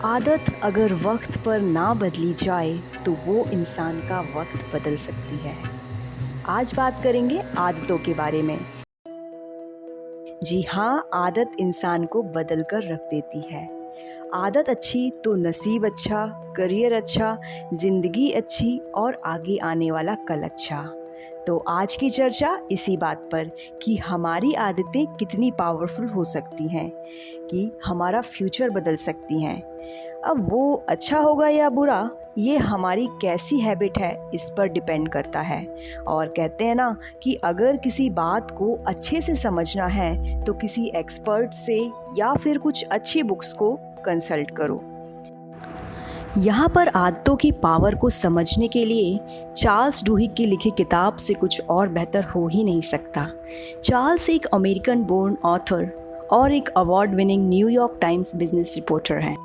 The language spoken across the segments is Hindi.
आदत अगर वक्त पर ना बदली जाए तो वो इंसान का वक्त बदल सकती है। आज बात करेंगे आदतों के बारे में। जी हाँ, आदत इंसान को बदल कर रख देती है। आदत अच्छी तो नसीब अच्छा, करियर अच्छा, ज़िंदगी अच्छी और आगे आने वाला कल अच्छा। तो आज की चर्चा इसी बात पर कि हमारी आदतें कितनी पावरफुल हो सकती हैं, कि हमारा फ्यूचर बदल सकती हैं। अब वो अच्छा होगा या बुरा, ये हमारी कैसी हैबिट है इस पर डिपेंड करता है। और कहते हैं ना कि अगर किसी बात को अच्छे से समझना है तो किसी एक्सपर्ट से या फिर कुछ अच्छी बुक्स को कंसल्ट करो। यहाँ पर आदतों की पावर को समझने के लिए चार्ल्स डुहिग की लिखी किताब से कुछ और बेहतर हो ही नहीं सकता। चार्ल्स एक अमेरिकन बोर्न ऑथर और एक award winning New York times business reporter हैं।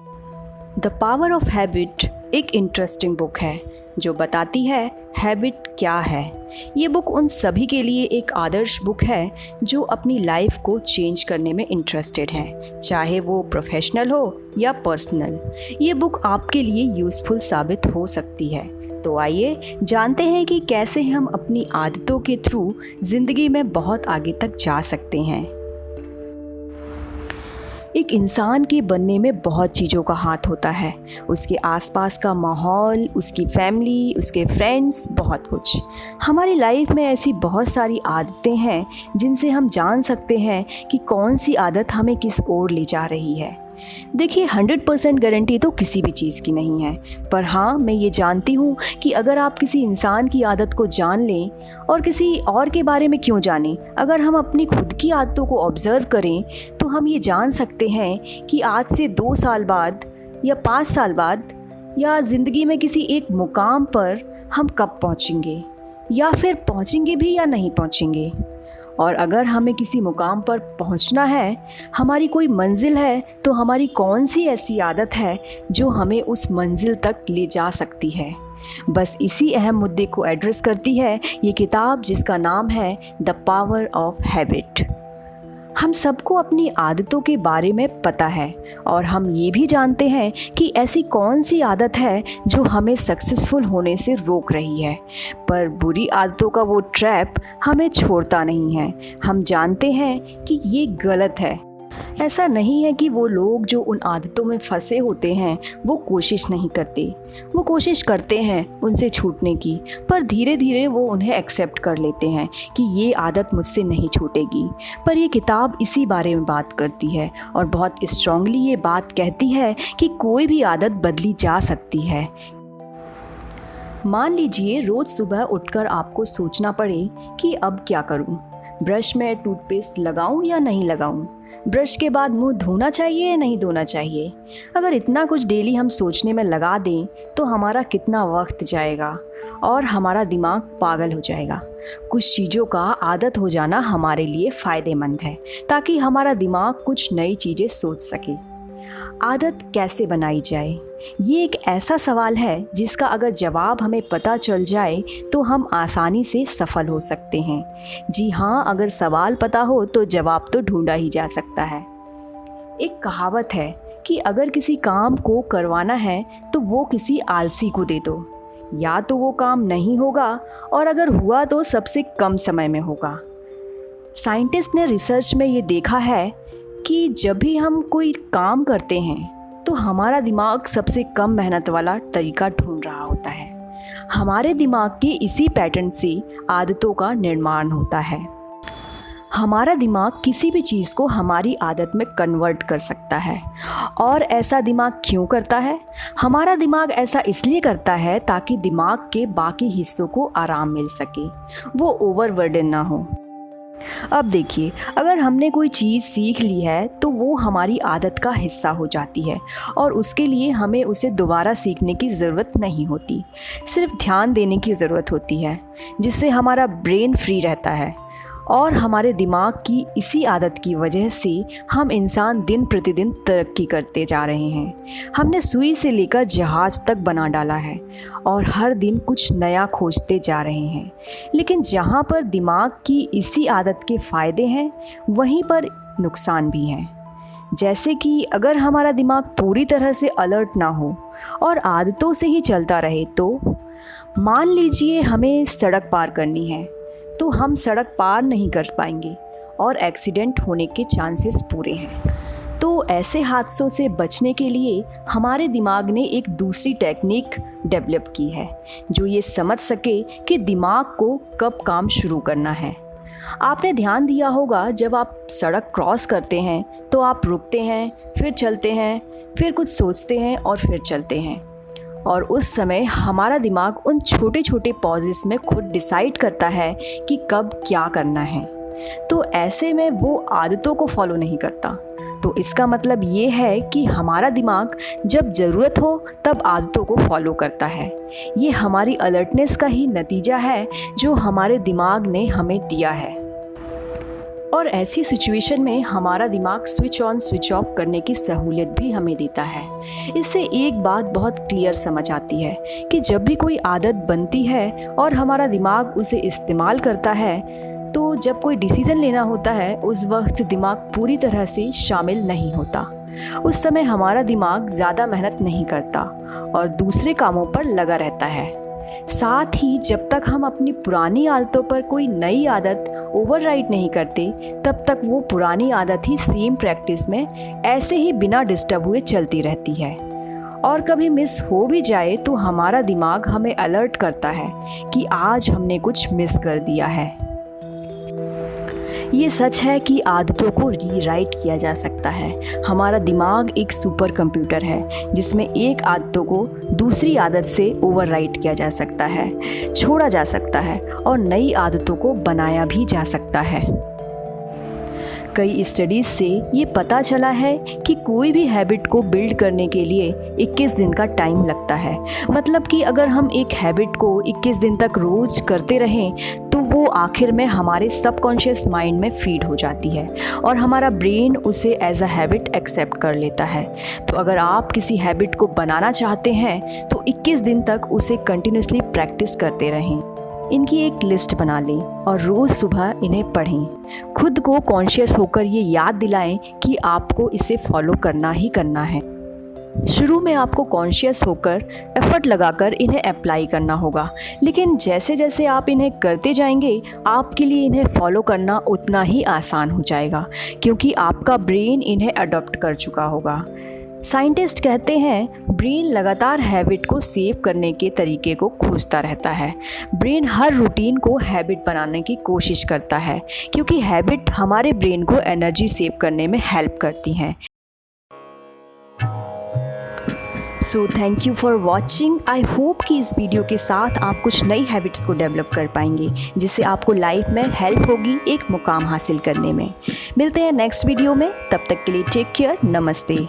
द पावर ऑफ हैबिट एक इंटरेस्टिंग बुक है जो बताती है हैबिट क्या है। ये बुक उन सभी के लिए एक आदर्श बुक है जो अपनी लाइफ को चेंज करने में इंटरेस्टेड हैं, चाहे वो प्रोफेशनल हो या पर्सनल। ये बुक आपके लिए यूज़फुल साबित हो सकती है। तो आइए जानते हैं कि कैसे हम अपनी आदतों के थ्रू ज़िंदगी में बहुत आगे तक जा सकते हैं। एक इंसान के बनने में बहुत चीज़ों का हाथ होता है, उसके आसपास का माहौल, उसकी फैमिली, उसके फ्रेंड्स, बहुत कुछ। हमारी लाइफ में ऐसी बहुत सारी आदतें हैं जिनसे हम जान सकते हैं कि कौन सी आदत हमें किस ओर ले जा रही है। देखिए, 100% गारंटी तो किसी भी चीज़ की नहीं है, पर हाँ, मैं ये जानती हूँ कि अगर आप किसी इंसान की आदत को जान लें, और किसी और के बारे में क्यों जानें, अगर हम अपनी खुद की आदतों को ऑब्ज़र्व करें तो हम ये जान सकते हैं कि आज से 2 साल बाद या 5 साल बाद या ज़िंदगी में किसी एक मुकाम पर हम कब पहुँचेंगे, या फिर पहुँचेंगे भी या नहीं पहुँचेंगे। और अगर हमें किसी मुकाम पर पहुंचना है, हमारी कोई मंजिल है, तो हमारी कौन सी ऐसी आदत है जो हमें उस मंजिल तक ले जा सकती है। बस इसी अहम मुद्दे को एड्रेस करती है ये किताब, जिसका नाम है द पावर ऑफ हैबिट। हम सबको अपनी आदतों के बारे में पता है और हम ये भी जानते हैं कि ऐसी कौन सी आदत है जो हमें सक्सेसफुल होने से रोक रही है, पर बुरी आदतों का वो ट्रैप हमें छोड़ता नहीं है। हम जानते हैं कि ये गलत है। ऐसा नहीं है कि वो लोग जो उन आदतों में फंसे होते हैं वो कोशिश नहीं करते, वो कोशिश करते हैं उनसे छूटने की, पर धीरे धीरे वो उन्हें एक्सेप्ट कर लेते हैं कि ये आदत मुझसे नहीं छूटेगी। पर ये किताब इसी बारे में बात करती है और बहुत स्ट्रांगली ये बात कहती है कि कोई भी आदत बदली जा सकती है। मान लीजिए रोज़ सुबह उठकर आपको सोचना पड़े कि अब क्या करूं, ब्रश में टूथपेस्ट लगाऊं या नहीं लगाऊं, ब्रश के बाद मुंह धोना चाहिए या नहीं धोना चाहिए। अगर इतना कुछ डेली हम सोचने में लगा दें तो हमारा कितना वक्त जाएगा और हमारा दिमाग पागल हो जाएगा। कुछ चीज़ों का आदत हो जाना हमारे लिए फ़ायदेमंद है ताकि हमारा दिमाग कुछ नई चीज़ें सोच सके। आदत कैसे बनाई जाए, ये एक ऐसा सवाल है जिसका अगर जवाब हमें पता चल जाए तो हम आसानी से सफल हो सकते हैं। जी हाँ, अगर सवाल पता हो तो जवाब तो ढूंढा ही जा सकता है। एक कहावत है कि अगर किसी काम को करवाना है तो वो किसी आलसी को दे दो, या तो वो काम नहीं होगा और अगर हुआ तो सबसे कम समय में होगा। साइंटिस्ट ने रिसर्च में ये देखा है कि जब भी हम कोई काम करते हैं तो हमारा दिमाग सबसे कम मेहनत वाला तरीका ढूंढ रहा होता है। हमारे दिमाग के इसी पैटर्न से आदतों का निर्माण होता है। हमारा दिमाग किसी भी चीज़ को हमारी आदत में कन्वर्ट कर सकता है। और ऐसा दिमाग क्यों करता है? हमारा दिमाग ऐसा इसलिए करता है ताकि दिमाग के बाकी हिस्सों को आराम मिल सके, वो ओवरबर्डन ना हो। अब देखिए, अगर हमने कोई चीज़ सीख ली है तो वो हमारी आदत का हिस्सा हो जाती है और उसके लिए हमें उसे दोबारा सीखने की ज़रूरत नहीं होती, सिर्फ ध्यान देने की ज़रूरत होती है, जिससे हमारा ब्रेन फ्री रहता है। और हमारे दिमाग की इसी आदत की वजह से हम इंसान दिन प्रतिदिन तरक्की करते जा रहे हैं। हमने सुई से लेकर जहाज़ तक बना डाला है और हर दिन कुछ नया खोजते जा रहे हैं। लेकिन जहाँ पर दिमाग की इसी आदत के फ़ायदे हैं, वहीं पर नुकसान भी हैं। जैसे कि अगर हमारा दिमाग पूरी तरह से अलर्ट ना हो और आदतों से ही चलता रहे तो मान लीजिए हमें सड़क पार करनी है तो हम सड़क पार नहीं कर पाएंगे और एक्सीडेंट होने के चांसेस पूरे हैं। तो ऐसे हादसों से बचने के लिए हमारे दिमाग ने एक दूसरी टेक्निक डेवलप की है जो ये समझ सके कि दिमाग को कब काम शुरू करना है। आपने ध्यान दिया होगा जब आप सड़क क्रॉस करते हैं तो आप रुकते हैं, फिर चलते हैं, फिर कुछ सोचते हैं और फिर चलते हैं। और उस समय हमारा दिमाग उन छोटे छोटे पॉजेस में खुद डिसाइड करता है कि कब क्या करना है। तो ऐसे में वो आदतों को फॉलो नहीं करता। तो इसका मतलब ये है कि हमारा दिमाग जब ज़रूरत हो तब आदतों को फॉलो करता है। ये हमारी अलर्टनेस का ही नतीजा है जो हमारे दिमाग ने हमें दिया है। और ऐसी सिचुएशन में हमारा दिमाग स्विच ऑन स्विच ऑफ करने की सहूलियत भी हमें देता है। इससे एक बात बहुत क्लियर समझ आती है कि जब भी कोई आदत बनती है और हमारा दिमाग उसे इस्तेमाल करता है तो जब कोई डिसीज़न लेना होता है उस वक्त दिमाग पूरी तरह से शामिल नहीं होता। उस समय हमारा दिमाग ज़्यादा मेहनत नहीं करता और दूसरे कामों पर लगा रहता है। साथ ही जब तक हम अपनी पुरानी आदतों पर कोई नई आदत ओवरराइड नहीं करते तब तक वो पुरानी आदत ही सेम प्रैक्टिस में ऐसे ही बिना डिस्टर्ब हुए चलती रहती है। और कभी मिस हो भी जाए तो हमारा दिमाग हमें अलर्ट करता है कि आज हमने कुछ मिस कर दिया है। ये सच है कि आदतों को रीराइट किया जा सकता है। हमारा दिमाग एक सुपर कंप्यूटर है जिसमें एक आदतों को दूसरी आदत से ओवरराइट किया जा सकता है, छोड़ा जा सकता है और नई आदतों को बनाया भी जा सकता है। कई स्टडीज़ से ये पता चला है कि कोई भी हैबिट को बिल्ड करने के लिए 21 दिन का टाइम लगता है। मतलब कि अगर हम एक हैबिट को 21 दिन तक रोज़ करते रहें तो वो आखिर में हमारे सबकॉन्शियस माइंड में फीड हो जाती है और हमारा ब्रेन उसे एज अ हैबिट एक्सेप्ट कर लेता है। तो अगर आप किसी हैबिट को बनाना चाहते हैं तो 21 दिन तक उसे कंटिन्यूसली प्रैक्टिस करते रहें। इनकी एक लिस्ट बना लें और रोज़ सुबह इन्हें पढ़ें। खुद को कॉन्शियस होकर ये याद दिलाएं कि आपको इसे फॉलो करना ही करना है। शुरू में आपको कॉन्शियस होकर एफर्ट लगाकर इन्हें अप्लाई करना होगा, लेकिन जैसे जैसे आप इन्हें करते जाएंगे आपके लिए इन्हें फॉलो करना उतना ही आसान हो जाएगा क्योंकि आपका ब्रेन इन्हें अडॉप्ट कर चुका होगा। साइंटिस्ट कहते हैं ब्रेन लगातार हैबिट को सेव करने के तरीके को खोजता रहता है। ब्रेन हर रूटीन को हैबिट बनाने की कोशिश करता है क्योंकि हैबिट हमारे ब्रेन को एनर्जी सेव करने में हेल्प करती हैं। So thank you for watching. I hope कि इस वीडियो के साथ आप कुछ नई हैबिट्स को डेवलप कर पाएंगे जिससे आपको लाइफ में हेल्प होगी एक मुकाम हासिल करने में। मिलते हैं नेक्स्ट वीडियो में, तब तक के लिए टेक केयर, नमस्ते।